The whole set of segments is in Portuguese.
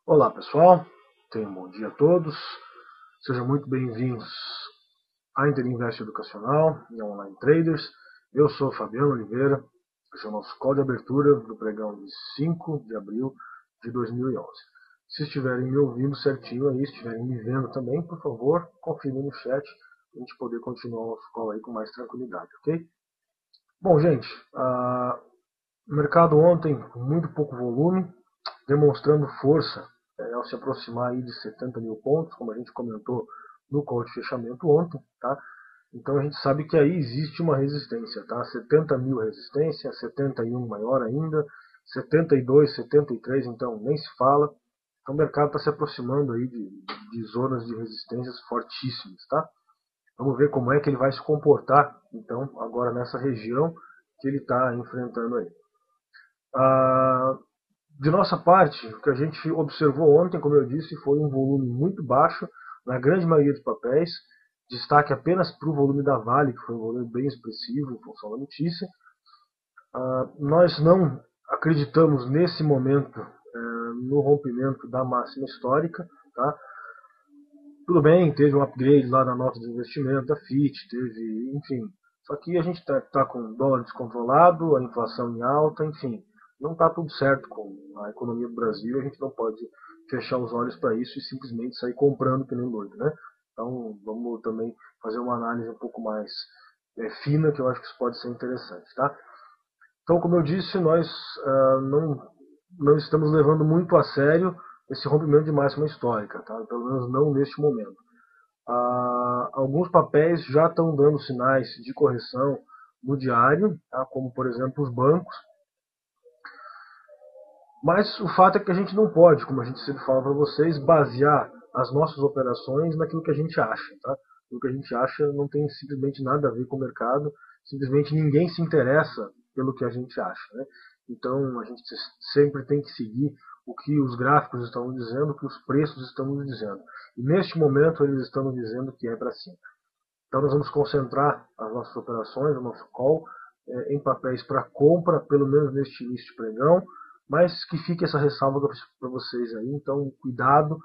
Olá pessoal, tenham um bom dia a todos, sejam muito bem-vindos à Interinvest Educacional e a Online Traders. Eu sou Fabiano Oliveira, esse é o nosso call de abertura do pregão de 5 de abril de 2011. Se estiverem me ouvindo certinho aí, se estiverem me vendo também, por favor, confirmem no chat para a gente poder continuar o nosso call aí com mais tranquilidade, ok? Bom, gente, o mercado ontem com muito pouco volume, demonstrando força ao se aproximar aí de 70 mil pontos, como a gente comentou no call de fechamento ontem, tá? Então a gente sabe que aí existe uma resistência, tá? 70 mil resistência, 71 maior ainda, 72, 73, então nem se fala. Então o mercado está se aproximando aí de zonas de resistências fortíssimas, tá? Vamos ver como é que ele vai se comportar, então, agora nessa região que ele está enfrentando aí. Ah, de nossa parte, o que a gente observou ontem, como eu disse, foi um volume muito baixo na grande maioria dos papéis. Destaque apenas para o volume da Vale, que foi um volume bem expressivo em função da notícia. Nós não acreditamos nesse momento no rompimento da máxima histórica. Tá? Tudo bem, teve um upgrade lá na nota de investimento da FIT, teve, enfim. Só que a gente está com o dólar descontrolado, a inflação em alta, enfim. Não está tudo certo com a economia do Brasil, a gente não pode fechar os olhos para isso e simplesmente sair comprando que nem doido, né? Então vamos também fazer uma análise um pouco mais fina, que eu acho que isso pode ser interessante, tá? Então, como eu disse, nós não estamos levando muito a sério esse rompimento de máxima histórica, tá? Pelo menos não neste momento. Alguns papéis já estão dando sinais de correção no diário, tá? Como por exemplo os bancos, mas o fato é que a gente não pode, como a gente sempre fala para vocês, basear as nossas operações naquilo que a gente acha. Tá? O que a gente acha não tem simplesmente nada a ver com o mercado, simplesmente ninguém se interessa pelo que a gente acha. Né? Então a gente sempre tem que seguir o que os gráficos estão dizendo, o que os preços estão nos dizendo. E neste momento eles estão nos dizendo que é para cima. Então nós vamos concentrar as nossas operações, o nosso call, em papéis para compra, pelo menos neste início de pregão, mas que fique essa ressalva para vocês aí. Então cuidado,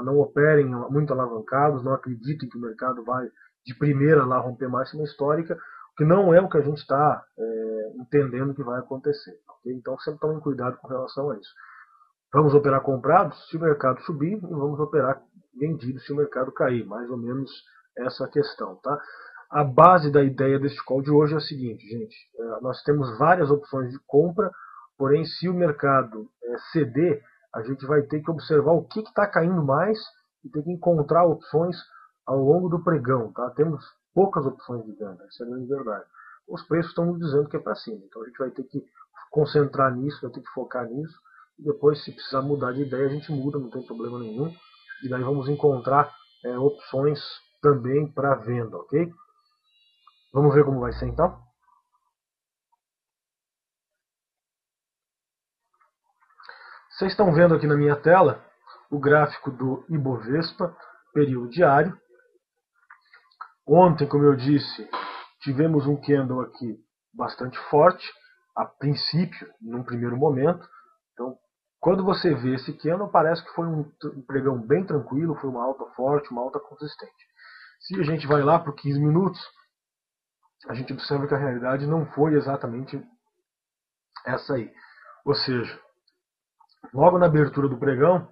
não operem muito alavancados, não acreditem que o mercado vai de primeira lá romper máxima histórica, que não é o que a gente está entendendo que vai acontecer. Okay? Então sempre tomem cuidado com relação a isso. Vamos operar comprados se o mercado subir e vamos operar vendidos se o mercado cair. Mais ou menos essa questão. Tá? A base da ideia deste call de hoje é a seguinte, gente. Nós temos várias opções de compra, porém se o mercado ceder, a gente vai ter que observar o que está caindo mais e ter que encontrar opções ao longo do pregão. Tá? Temos poucas opções de venda, essa é a grande verdade. Os preços estão nos dizendo que é para cima, então a gente vai ter que concentrar nisso, vai ter que focar nisso. Depois, se precisar mudar de ideia, a gente muda, não tem problema nenhum. E daí vamos encontrar opções também para venda, ok? Vamos ver como vai ser então? Vocês estão vendo aqui na minha tela o gráfico do Ibovespa, período diário. Ontem, como eu disse, tivemos um candle aqui bastante forte, a princípio, num primeiro momento. Então, quando você vê esse candle, parece que foi um pregão bem tranquilo, foi uma alta forte, uma alta consistente. Se a gente vai lá para 15 minutos, a gente observa que a realidade não foi exatamente essa aí. Ou seja, logo na abertura do pregão,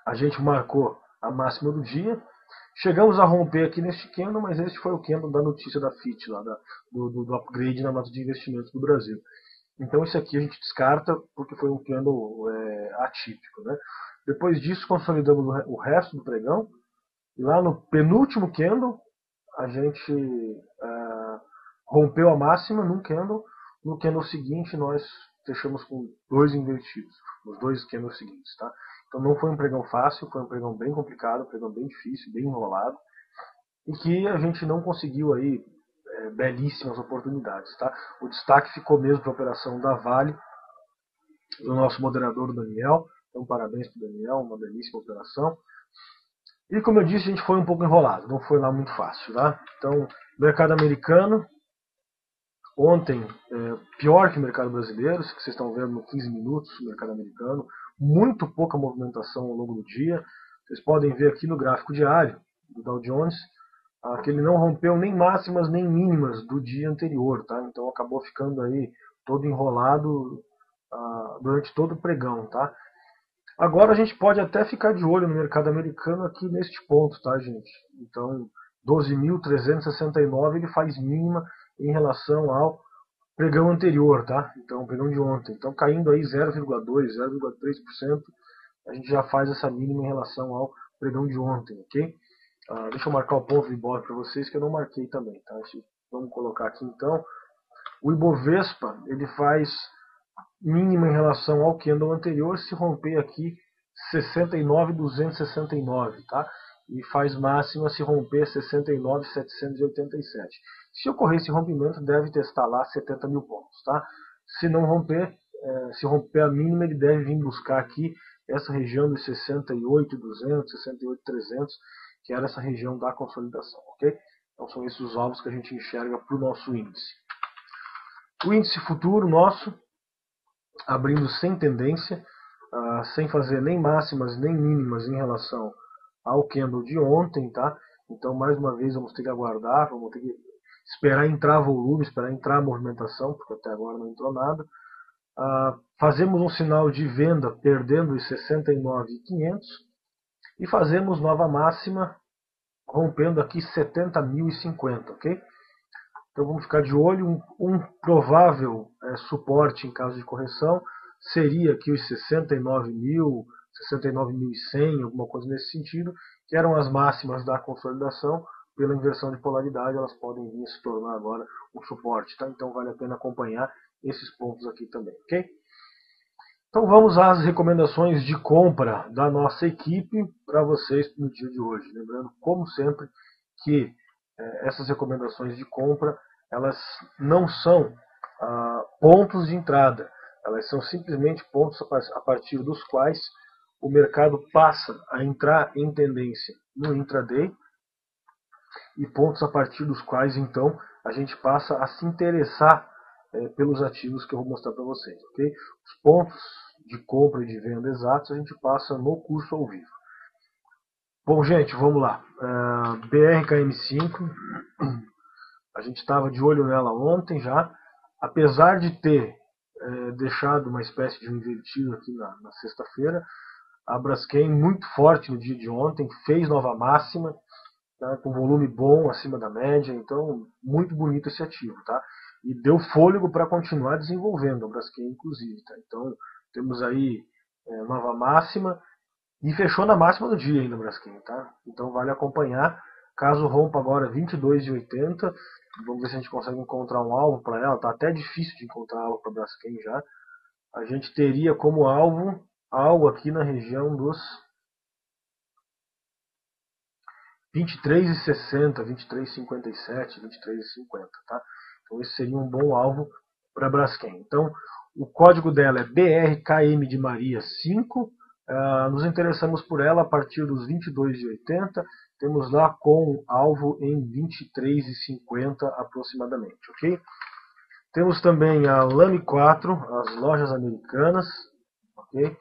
a gente marcou a máxima do dia, chegamos a romper aqui neste candle, mas este foi o candle da notícia da FIT, lá do upgrade na nota de investimentos do Brasil. Então esse aqui a gente descarta porque foi um candle atípico. Né? Depois disso consolidamos o resto do pregão, e lá no penúltimo candle a gente rompeu a máxima num candle, no candle seguinte nós fechamos com dois invertidos, os dois candles seguintes. Tá? Então não foi um pregão fácil, foi um pregão bem complicado, um pregão bem difícil, bem enrolado, e que a gente não conseguiu aí belíssimas oportunidades. Tá? O destaque ficou mesmo para a operação da Vale, do nosso moderador Daniel. Então parabéns para o Daniel, uma belíssima operação. E como eu disse, a gente foi um pouco enrolado, não foi lá muito fácil. Tá? Então, mercado americano, ontem, pior que o mercado brasileiro, que vocês estão vendo no 15 minutos, o mercado americano, muito pouca movimentação ao longo do dia. Vocês podem ver aqui no gráfico diário do Dow Jones que ele não rompeu nem máximas nem mínimas do dia anterior, tá? Então acabou ficando aí todo enrolado durante todo o pregão, tá? Agora a gente pode até ficar de olho no mercado americano aqui neste ponto, tá, gente? Então 12.369 ele faz mínima em relação ao pregão anterior, tá? Então pregão de ontem. Então caindo aí 0,2, 0,3%, a gente já faz essa mínima em relação ao pregão de ontem, ok? Deixa eu marcar o ponto do Ibov para vocês que eu não marquei também, tá? Vamos colocar aqui então. O Ibovespa ele faz mínima em relação ao candle anterior se romper aqui 69.269, tá? E faz máxima se romper 69.787. Se ocorrer esse rompimento, deve testar lá 70 mil pontos, tá? Se não romper, se romper a mínima, ele deve vir buscar aqui essa região de 68.200, 68.300, que era essa região da consolidação, ok? Então são esses os alvos que a gente enxerga para o nosso índice. O índice futuro nosso, abrindo sem tendência, sem fazer nem máximas nem mínimas em relação ao candle de ontem, tá? Então mais uma vez vamos ter que aguardar, vamos ter que esperar entrar volume, esperar entrar movimentação, porque até agora não entrou nada. Fazemos um sinal de venda perdendo os 69.500 e fazemos nova máxima rompendo aqui 70.050, ok? Então vamos ficar de olho. Um provável suporte em caso de correção seria aqui os 69.000, 69.100, alguma coisa nesse sentido, que eram as máximas da consolidação. Pela inversão de polaridade, elas podem vir a se tornar agora um suporte, tá? Então vale a pena acompanhar esses pontos aqui também, ok? Então vamos às recomendações de compra da nossa equipe para vocês no dia de hoje. Lembrando, como sempre, que essas recomendações de compra elas não são pontos de entrada, elas são simplesmente pontos a partir dos quais o mercado passa a entrar em tendência no intraday e pontos a partir dos quais então a gente passa a se interessar pelos ativos que eu vou mostrar para vocês, ok? Os pontos de compra e de venda exatos a gente passa no curso ao vivo. Bom, gente, vamos lá. BRKM5, a gente estava de olho nela ontem já, apesar de ter deixado uma espécie de um invertido aqui na sexta-feira, a Braskem muito forte no dia de ontem, fez nova máxima, tá, com volume bom acima da média, então muito bonito esse ativo, tá? E deu fôlego para continuar desenvolvendo a Braskem, inclusive, tá? Então temos aí nova máxima e fechou na máxima do dia ainda a Braskem, tá? Então vale acompanhar. Caso rompa agora 22,80, vamos ver se a gente consegue encontrar um alvo para ela. Tá até difícil de encontrar alvo para a Braskem já. A gente teria como alvo algo aqui na região dos 23,60, 23,57, 23,50, tá? Então esse seria um bom alvo para a Braskem. Então o código dela é BRKM de Maria 5. Nos interessamos por ela a partir dos 22,80. Temos lá com alvo em 23,50 aproximadamente, ok? Temos também a Lame 4, as lojas americanas, ok?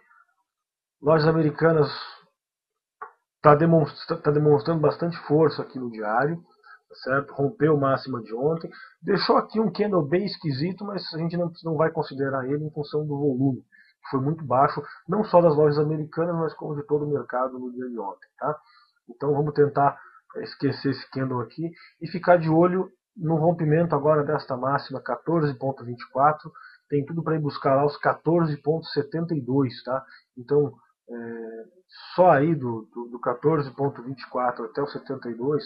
Lojas americanas está demonstrando bastante força aqui no diário, tá certo? Rompeu máxima de ontem, deixou aqui um candle bem esquisito, mas a gente não vai considerar ele em função do volume, que foi muito baixo, não só das lojas americanas, mas como de todo o mercado no dia de ontem, tá? Então vamos tentar esquecer esse candle aqui e ficar de olho no rompimento agora desta máxima 14,24, tem tudo para ir buscar lá os 14,72, tá? Então só aí do 14,24 até o 72,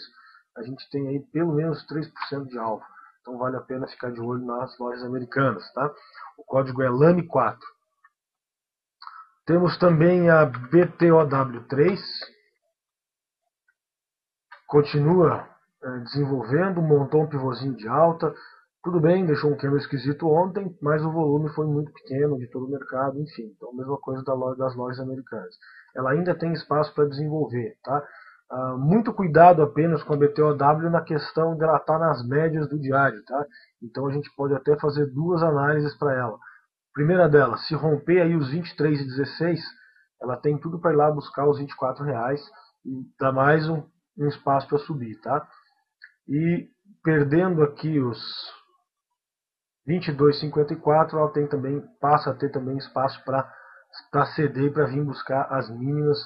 a gente tem aí pelo menos 3% de alvo. Então vale a pena ficar de olho nas lojas americanas, tá? O código é LAME4. Temos também a BTOW3, continua desenvolvendo, montou um pivôzinho de alta. Tudo bem, deixou um candle esquisito ontem, mas o volume foi muito pequeno de todo o mercado, enfim. Então a mesma coisa das lojas americanas. Ela ainda tem espaço para desenvolver, tá? Muito cuidado apenas com a BTOW na questão de ela estar nas médias do diário, tá? Então a gente pode até fazer duas análises para ela. Primeira delas, se romper aí os 23,16, ela tem tudo para ir lá buscar os R$ 24 e dá mais um espaço para subir, tá? E perdendo aqui os 22,54, ela tem também, passa a ter também espaço para ceder e para vir buscar as mínimas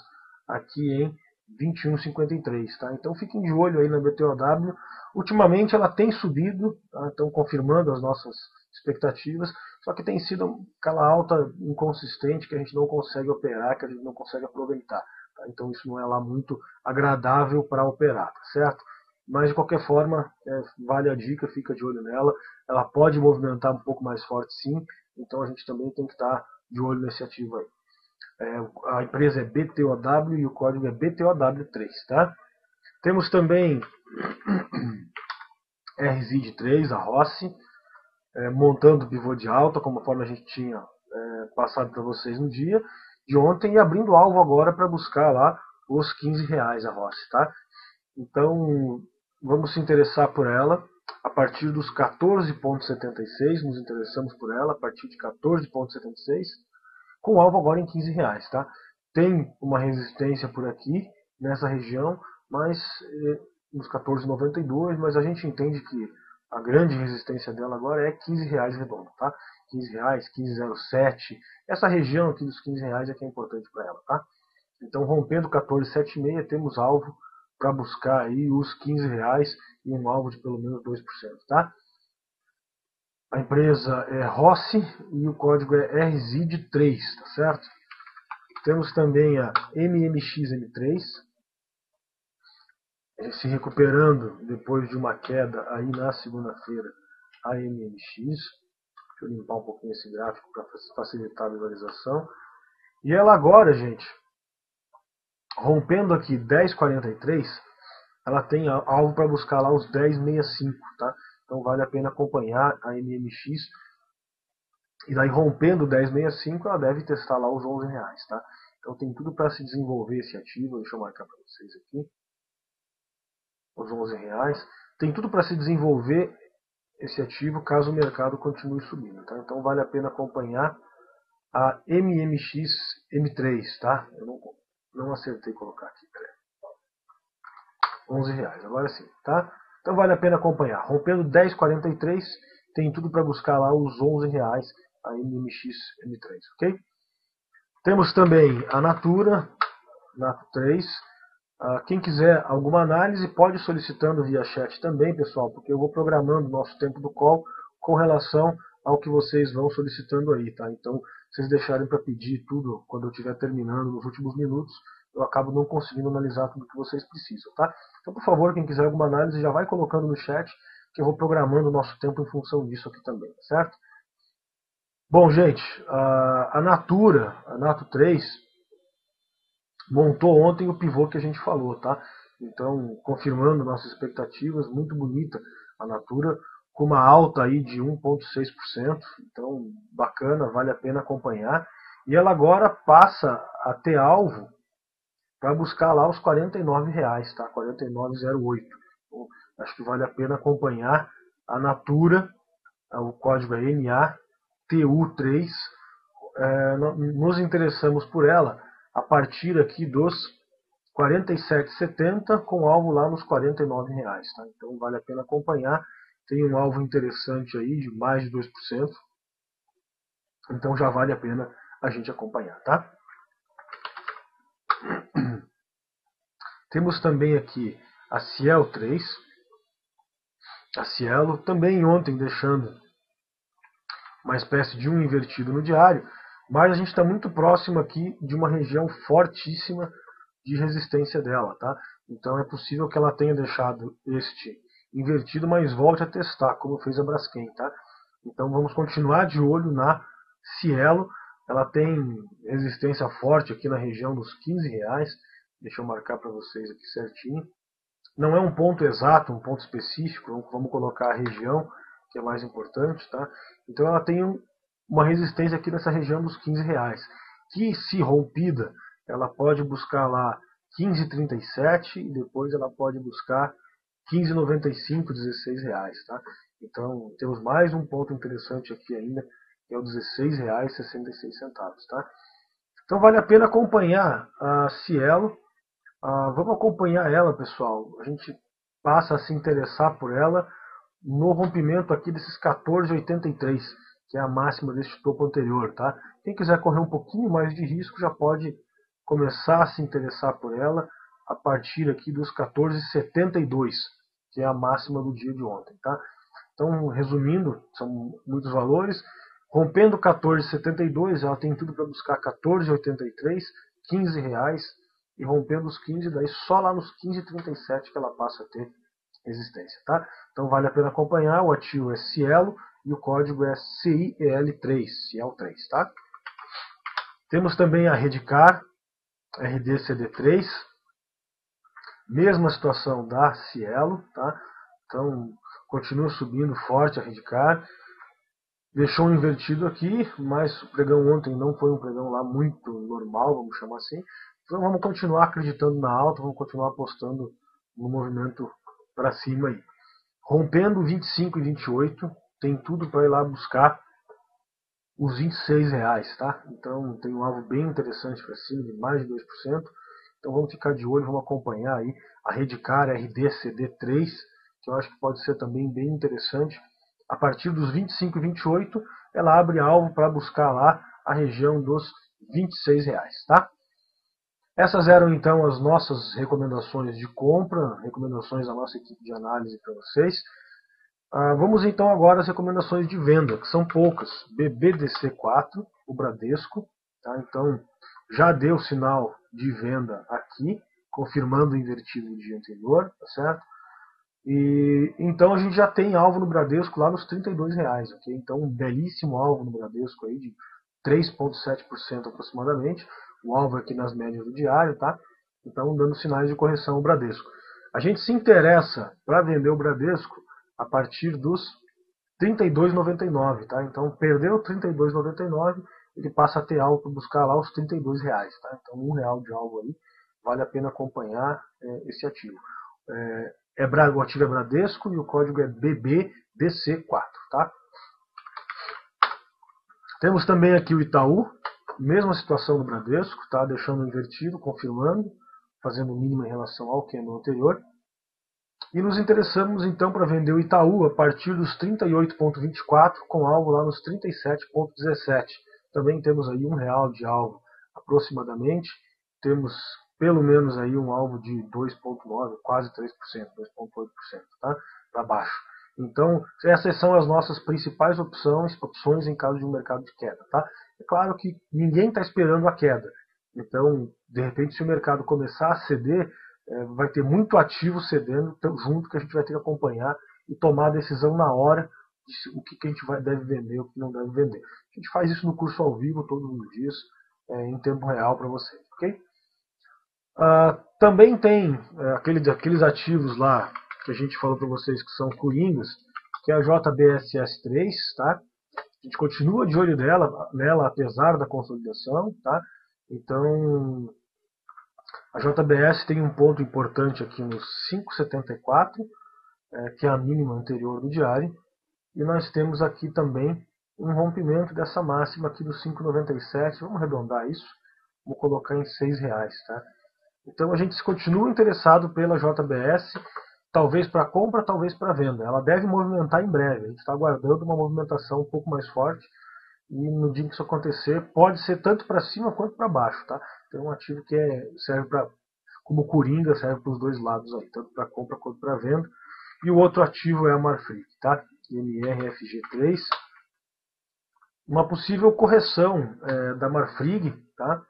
aqui em 21,53, tá? Então fiquem de olho aí na BTOW. Ultimamente ela tem subido, tá? Então confirmando as nossas expectativas, só que tem sido aquela alta inconsistente que a gente não consegue operar, que a gente não consegue aproveitar, tá? Então isso não é lá muito agradável para operar, tá certo? Mas de qualquer forma, vale a dica, fica de olho nela. Ela pode movimentar um pouco mais forte sim, então a gente também tem que estar de olho nesse ativo aí. A empresa é BTOW e o código é BTOW3, tá? Temos também RZID3, a Rossi, montando o pivô de alta, conforme a gente tinha passado para vocês no dia de ontem, e abrindo alvo agora para buscar lá os R$ 15 a Rossi, tá? Então, vamos se interessar por ela a partir dos 14,76, nos interessamos por ela a partir de 14,76, com alvo agora em R$ 15, tá? Tem uma resistência por aqui, nessa região, mas nos 14,92, mas a gente entende que a grande resistência dela agora é R$ 15 redondo, tá? R$ 15, 15,07, essa região aqui dos R$ 15 é que é importante para ela, tá? Então, rompendo 14,76, temos alvo para buscar aí os R$ 15 e um alvo de pelo menos 2%, tá? A empresa é Rossi e o código é RZID3, tá certo? Temos também a MMXM3, se recuperando depois de uma queda aí na segunda-feira, a MMX. Deixa eu limpar um pouquinho esse gráfico para facilitar a visualização. E ela agora, gente, rompendo aqui 10,43, ela tem alvo para buscar lá os 10,65, tá? Então vale a pena acompanhar a MMX. E daí rompendo 10,65, ela deve testar lá os R$ 11, tá? Então tem tudo para se desenvolver esse ativo. Deixa eu marcar para vocês aqui. Os R$ 11. Tem tudo para se desenvolver esse ativo caso o mercado continue subindo, tá? Então vale a pena acompanhar a MMX M3, tá? Eu não acertei colocar aqui, peraí. R$ 11, agora sim, tá? Então vale a pena acompanhar. Rompendo 10,43, tem tudo para buscar lá os R$ 11, a MMX M3, ok? Temos também a Natura, Nato3. Quem quiser alguma análise pode ir solicitando via chat também, pessoal, porque eu vou programando o nosso tempo do call com relação ao que vocês vão solicitando aí, tá? Então, se vocês deixarem para pedir tudo quando eu estiver terminando nos últimos minutos, eu acabo não conseguindo analisar tudo que vocês precisam, tá? Então, por favor, quem quiser alguma análise, já vai colocando no chat, que eu vou programando o nosso tempo em função disso aqui também, certo? Bom, gente, a Natura, a Nato3, montou ontem o pivô que a gente falou, tá? Então, confirmando nossas expectativas, muito bonita a Natura, com uma alta aí de 1,6%, então bacana, vale a pena acompanhar. E ela agora passa a ter alvo para buscar lá os R$ 49, tá? 49,08. Então, acho que vale a pena acompanhar a Natura, o código é NATU3. Nos interessamos por ela a partir aqui dos R$ 47,70 com alvo lá nos R$ 49, tá? Então vale a pena acompanhar. Tem um alvo interessante aí de mais de 2%. Então já vale a pena a gente acompanhar, tá? Temos também aqui a Cielo 3. A Cielo também ontem deixando uma espécie de um invertido no diário, mas a gente está muito próximo aqui de uma região fortíssima de resistência dela, tá? Então é possível que ela tenha deixado este invertido, mas volte a testar, como fez a Braskem, tá? Então vamos continuar de olho na Cielo. Ela tem resistência forte aqui na região dos R$ 15. Deixa eu marcar para vocês aqui certinho. Não é um ponto exato, um ponto específico, vamos colocar a região, que é mais importante, tá? Então ela tem uma resistência aqui nessa região dos R$ 15, que se rompida, ela pode buscar lá 15,37 e depois ela pode buscar 15,95, R$ 16, tá? Então temos mais um ponto interessante aqui ainda, que é o R$ 16,66, tá? Então vale a pena acompanhar a Cielo. Vamos acompanhar ela, pessoal. A gente passa a se interessar por ela no rompimento aqui desses 14,83, que é a máxima deste topo anterior, tá? Quem quiser correr um pouquinho mais de risco já pode começar a se interessar por ela a partir aqui dos 14,72, que é a máxima do dia de ontem, tá? Então, resumindo, são muitos valores. Rompendo 14,72, ela tem tudo para buscar 14,83, R$ 15, e rompendo os 15, daí só lá nos 15,37 que ela passa a ter resistência, tá? Então vale a pena acompanhar. O ativo é Cielo e o código é CIEL3, CIEL3, tá? Temos também a Redcar, RDCD3, mesma situação da Cielo, tá? Então continua subindo forte a Redcar. Deixou um invertido aqui, mas o pregão ontem não foi um pregão lá muito normal, vamos chamar assim. Então vamos continuar acreditando na alta, vamos continuar apostando no movimento para cima aí. Rompendo 25 e 28, tem tudo para ir lá buscar os R$ 26, tá? Então tem um alvo bem interessante para cima, de mais de 2%. Então vamos ficar de olho, vamos acompanhar aí a Redcar RDCD3, que eu acho que pode ser também bem interessante. A partir dos 25 e 28, ela abre alvo para buscar lá a região dos R$ 26, tá? Essas eram então as nossas recomendações de compra, recomendações da nossa equipe de análise para vocês. Vamos então agora às recomendações de venda, que são poucas. BBDC4, o Bradesco, tá? Então já deu sinal de venda aqui, confirmando o invertido do dia anterior, tá certo? E então a gente já tem alvo no Bradesco lá nos R$ 32, ok? Então um belíssimo alvo no Bradesco aí de 3,7% aproximadamente. O alvo aqui nas médias do diário, tá? Então dando sinais de correção o Bradesco. A gente se interessa para vender o Bradesco a partir dos R$ 32,99, tá? Então perdeu R$ 32,99, ele passa a ter alvo para buscar lá os R$ 32, tá? Então R$ 1 de alvo aí, vale a pena acompanhar esse ativo. O ativo é Bradesco e o código é BBDC4, tá? Temos também aqui o Itaú, mesma situação do Bradesco, tá? Deixando invertido, confirmando, fazendo o mínimo em relação ao que é no anterior. E nos interessamos então para vender o Itaú a partir dos 38,24, com alvo lá nos 37,17. Também temos aí R$ 1 de alvo aproximadamente. Temos pelo menos aí um alvo de 2,9%, quase 3%, 2,8%, tá? Para baixo. Então, essas são as nossas principais opções em caso de um mercado de queda, tá? É claro que ninguém está esperando a queda. Então, de repente, se o mercado começar a ceder, vai ter muito ativo cedendo junto, que a gente vai ter que acompanhar e tomar a decisão na hora de o que a gente deve vender e o que não deve vender. A gente faz isso no curso ao vivo todos os dias, em tempo real para vocês, ok? Também tem aqueles ativos lá que a gente falou para vocês que são coringas, que é a JBSS3, tá? A gente continua de olho nela apesar da consolidação, tá? Então a JBS tem um ponto importante aqui nos 5,74, que é a mínima anterior do diário, e nós temos aqui também um rompimento dessa máxima aqui dos 5,97, vamos arredondar isso, vou colocar em R$ 6, tá? Então a gente continua interessado pela JBS, talvez para compra, talvez para venda. Ela deve movimentar em breve, a gente está aguardando uma movimentação um pouco mais forte, e no dia que isso acontecer, pode ser tanto para cima quanto para baixo, tá? Tem um ativo que serve como coringa, serve para os dois lados aí, tanto para compra quanto para venda. E o outro ativo é a Marfrig, tá? MRFG3. Uma possível correção da Marfrig, tá?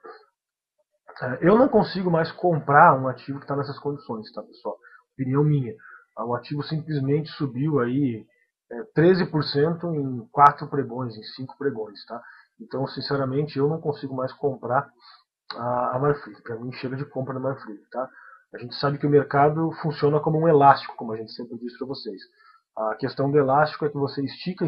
Eu não consigo mais comprar um ativo que está nessas condições, tá, pessoal? Opinião minha. O ativo simplesmente subiu aí 13% em 4 pregões, em 5 pregões, tá? Então, sinceramente, eu não consigo mais comprar a Marfrig. Para mim, chega de compra da Marfrig, tá? A gente sabe que o mercado funciona como um elástico, como a gente sempre diz para vocês. A questão do elástico é que você estica,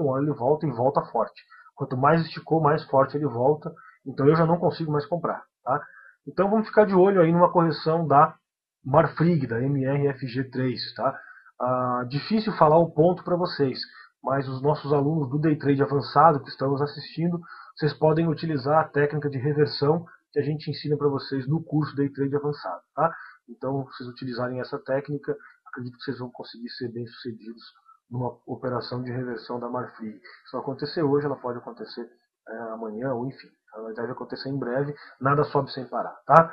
uma hora ele volta e volta forte. Quanto mais esticou, mais forte ele volta. Então eu já não consigo mais comprar, tá? Então vamos ficar de olho aí numa correção da Marfrig, da MRFG3, tá? Difícil falar o ponto para vocês, mas os nossos alunos do Day Trade avançado que estamos assistindo vocês podem utilizar a técnica de reversão que a gente ensina para vocês no curso Day Trade Avançado, tá? Então, se vocês utilizarem essa técnica, acredito que vocês vão conseguir ser bem-sucedidos numa operação de reversão da Marfrig. Se não acontecer hoje, ela pode acontecer amanhã, ou enfim, ela deve acontecer em breve, nada sobe sem parar, tá?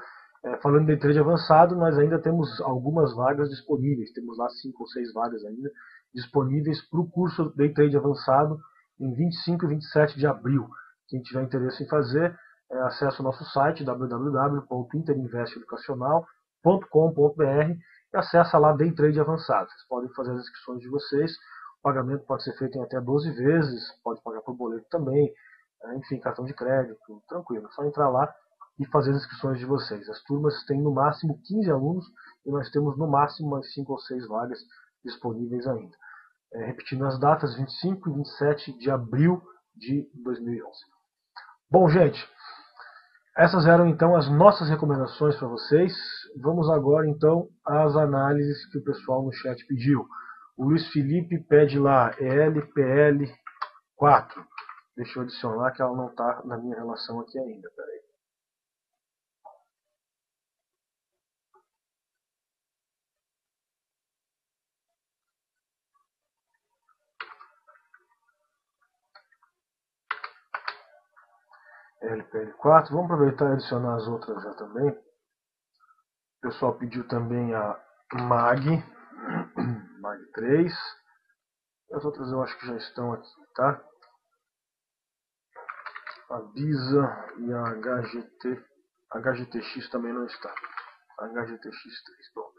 Falando de Day Trade Avançado, nós ainda temos algumas vagas disponíveis, temos lá 5 ou 6 vagas ainda disponíveis para o curso Day Trade Avançado em 25 e 27 de abril. Quem tiver interesse em fazer, acesse o nosso site www.interinvesteeducacional.com.br e acessa lá Day Trade Avançado. Vocês podem fazer as inscrições de vocês, o pagamento pode ser feito em até 12 vezes, pode pagar por boleto também, enfim, cartão de crédito, tranquilo, é só entrar lá e fazer as inscrições de vocês. As turmas têm no máximo 15 alunos e nós temos no máximo umas 5 ou 6 vagas disponíveis ainda. Repetindo as datas, 25 e 27 de abril de 2011. Bom, gente, essas eram então as nossas recomendações para vocês. Vamos agora então às análises que o pessoal no chat pediu. O Luiz Felipe pede lá ELPL4. Deixa eu adicionar que ela não está na minha relação aqui ainda. Peraí. LPL4. Vamos aproveitar e adicionar as outras já também. O pessoal pediu também a MAG 3. As outras eu acho que já estão aqui, tá? A BISA e a HGTX também não está. A HGTX3, pronto.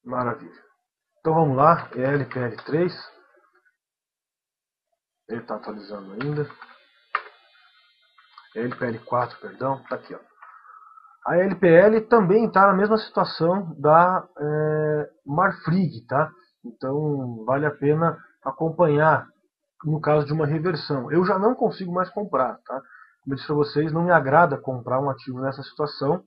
Maravilha. Então vamos lá, LPL3. Ele está atualizando ainda. LPL4, perdão, está aqui, ó. A LPL também está na mesma situação da Marfrig, tá? Então vale a pena acompanhar no caso de uma reversão. Eu já não consigo mais comprar, tá? Como eu disse para vocês, não me agrada comprar um ativo nessa situação,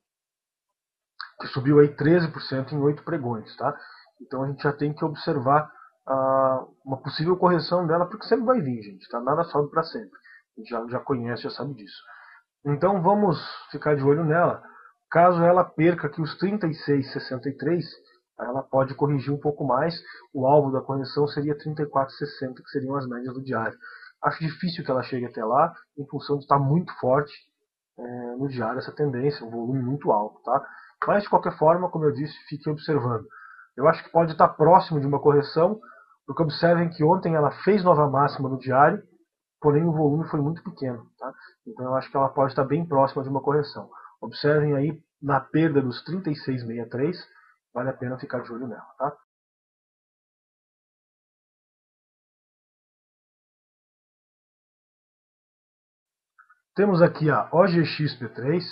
que subiu aí 13% em 8 pregões, tá? Então a gente já tem que observar uma possível correção dela, porque sempre vai vir, gente, tá? Nada sobe para sempre. A gente já conhece, já sabe disso. Então vamos ficar de olho nela. Caso ela perca aqui os 36,63, ela pode corrigir um pouco mais. O alvo da correção seria 34,60, que seriam as médias do diário. Acho difícil que ela chegue até lá, em função de estar muito forte no diário essa tendência, um volume muito alto, tá? Mas de qualquer forma, como eu disse, fiquem observando. Eu acho que pode estar próximo de uma correção, porque observem que ontem ela fez nova máxima no diário, porém o volume foi muito pequeno, tá? Então eu acho que ela pode estar bem próxima de uma correção. Observem aí na perda dos 36,63, vale a pena ficar de olho nela, tá? Temos aqui a OGXP3.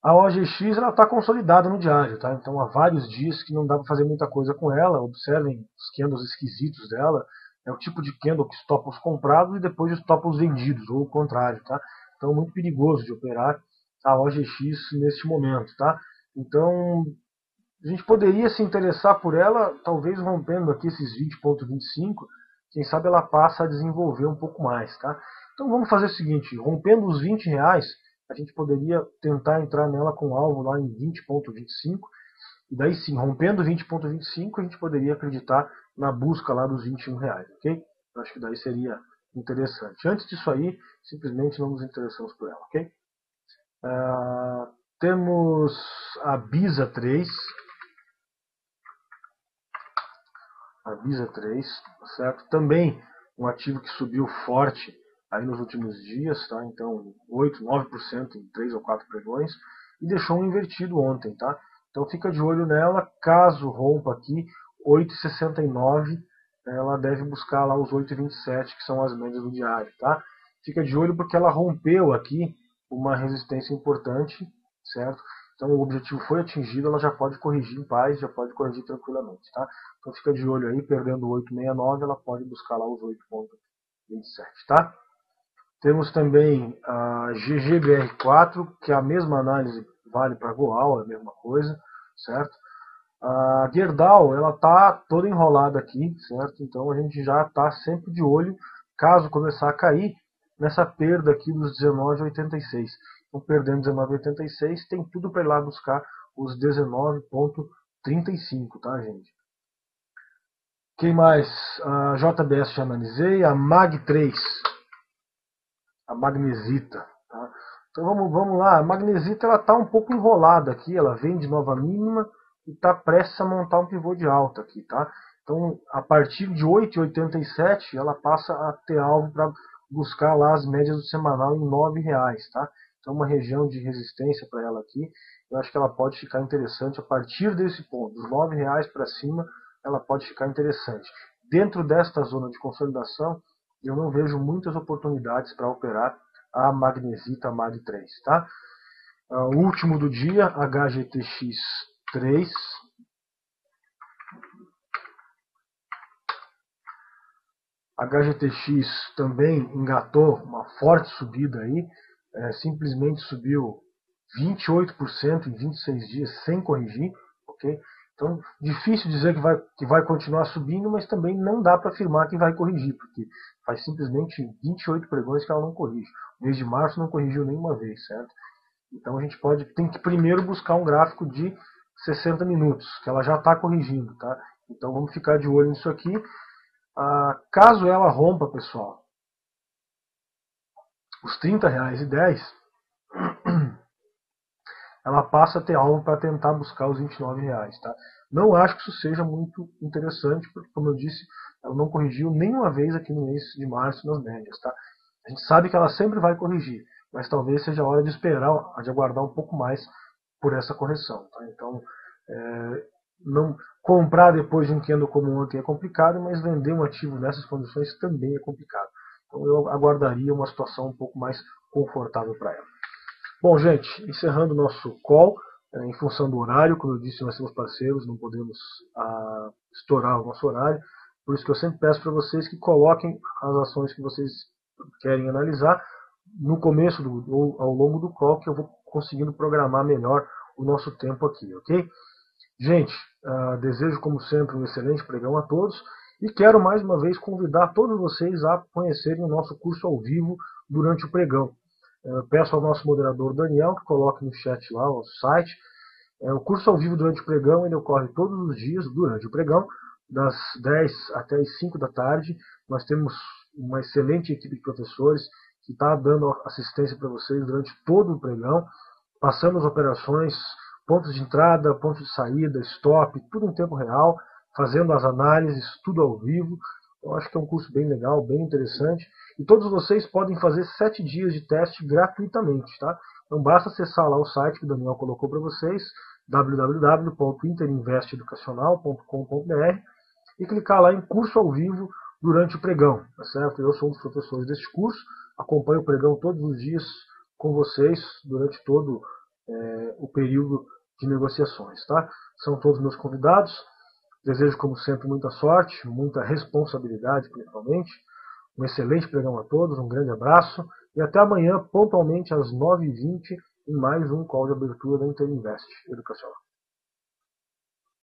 A OGX está consolidada no diário, tá? Então há vários dias que não dá para fazer muita coisa com ela. Observem os candles esquisitos dela. É o tipo de candle que stop os comprados e depois stop os vendidos, ou o contrário, tá? Então é muito perigoso de operar a OGX neste momento, tá? Então a gente poderia se interessar por ela, talvez rompendo aqui esses 20,25, quem sabe ela passa a desenvolver um pouco mais, tá? Então vamos fazer o seguinte, rompendo os R$20, a gente poderia tentar entrar nela com alvo lá em 20,25, e daí sim, rompendo 20,25, a gente poderia acreditar na busca lá dos R$21, ok? Eu acho que daí seria interessante. Antes disso aí, simplesmente não nos interessamos por ela, ok? Temos a BISA 3. A BISA 3, certo? Também um ativo que subiu forte aí nos últimos dias, tá? Então 8, 9% em 3 ou 4 pregões e deixou um invertido ontem, tá? Então fica de olho nela, caso rompa aqui 8,69, ela deve buscar lá os 8,27, que são as médias do diário, tá? Fica de olho porque ela rompeu aqui uma resistência importante, certo? Então o objetivo foi atingido, ela já pode corrigir em paz, já pode corrigir tranquilamente, tá? Então fica de olho aí, perdendo 8,69, ela pode buscar lá os 8,27, tá? Temos também a GGBR4, que é a mesma análise vale para Goal, é a mesma coisa, certo? A Gerdau, ela está toda enrolada aqui, certo? Então a gente já está sempre de olho, caso começar a cair, nessa perda aqui dos 19,86. Então perdendo 19,86, tem tudo para ir lá buscar os 19,35, tá, gente? Quem mais? A JBS já analisei, a MAG3, a magnesita, tá? Então vamos lá, a magnesita ela está um pouco enrolada aqui, ela vem de nova mínima e está prestes a montar um pivô de alta aqui, tá? Então a partir de 8,87 ela passa a ter alvo para buscar lá as médias do semanal em R$ 9, tá? Então uma região de resistência para ela aqui, eu acho que ela pode ficar interessante a partir desse ponto, dos R$ 9 para cima, ela pode ficar interessante. Dentro desta zona de consolidação, eu não vejo muitas oportunidades para operar a magnesita MAG3, tá? O último do dia, HGTX3. HGTX também engatou uma forte subida aí, simplesmente subiu 28% em 26 dias sem corrigir, ok? Então, difícil dizer que vai continuar subindo, mas também não dá para afirmar que vai corrigir, porque faz simplesmente 28 pregões que ela não corrige. O mês de março não corrigiu nenhuma vez, certo? Então a gente tem que primeiro buscar um gráfico de 60 minutos, que ela já está corrigindo, tá? Então vamos ficar de olho nisso aqui. Caso ela rompa, pessoal, os R$ 30,10, ela passa a ter alvo para tentar buscar os R$ 29, tá? Não acho que isso seja muito interessante, porque, como eu disse, ela não corrigiu nenhuma vez aqui no mês de março nas médias, tá? A gente sabe que ela sempre vai corrigir, mas talvez seja a hora de esperar, de aguardar um pouco mais por essa correção, tá? Então, não comprar depois de um candle como ontem é complicado, mas vender um ativo nessas condições também é complicado. Então eu aguardaria uma situação um pouco mais confortável para ela. Bom, gente, encerrando o nosso call, em função do horário, como eu disse, nós somos parceiros, não podemos estourar o nosso horário, por isso que eu sempre peço para vocês que coloquem as ações que vocês querem analisar no começo ou ao longo do call, que eu vou conseguindo programar melhor o nosso tempo aqui, ok? Gente, desejo como sempre um excelente pregão a todos e quero mais uma vez convidar todos vocês a conhecerem o nosso curso ao vivo durante o pregão. Peço ao nosso moderador Daniel que coloque no chat lá o site. O curso ao vivo durante o pregão ele ocorre todos os dias durante o pregão, das 10 até as 5 da tarde. Nós temos uma excelente equipe de professores que está dando assistência para vocês durante todo o pregão, passando as operações, pontos de entrada, pontos de saída, stop, tudo em tempo real, fazendo as análises, tudo ao vivo. Eu acho que é um curso bem legal, bem interessante. E todos vocês podem fazer 7 dias de teste gratuitamente, tá? Então basta acessar lá o site que o Daniel colocou para vocês, www.interinvesteeducacional.com.br, e clicar lá em curso ao vivo durante o pregão, tá certo? Eu sou um dos professores deste curso, acompanho o pregão todos os dias com vocês durante todo o período de negociações, tá? São todos meus convidados. Desejo, como sempre, muita sorte, muita responsabilidade, principalmente. Um excelente pregão a todos, um grande abraço e até amanhã, pontualmente às 9h20, em mais um call de abertura da Interinvest Educacional.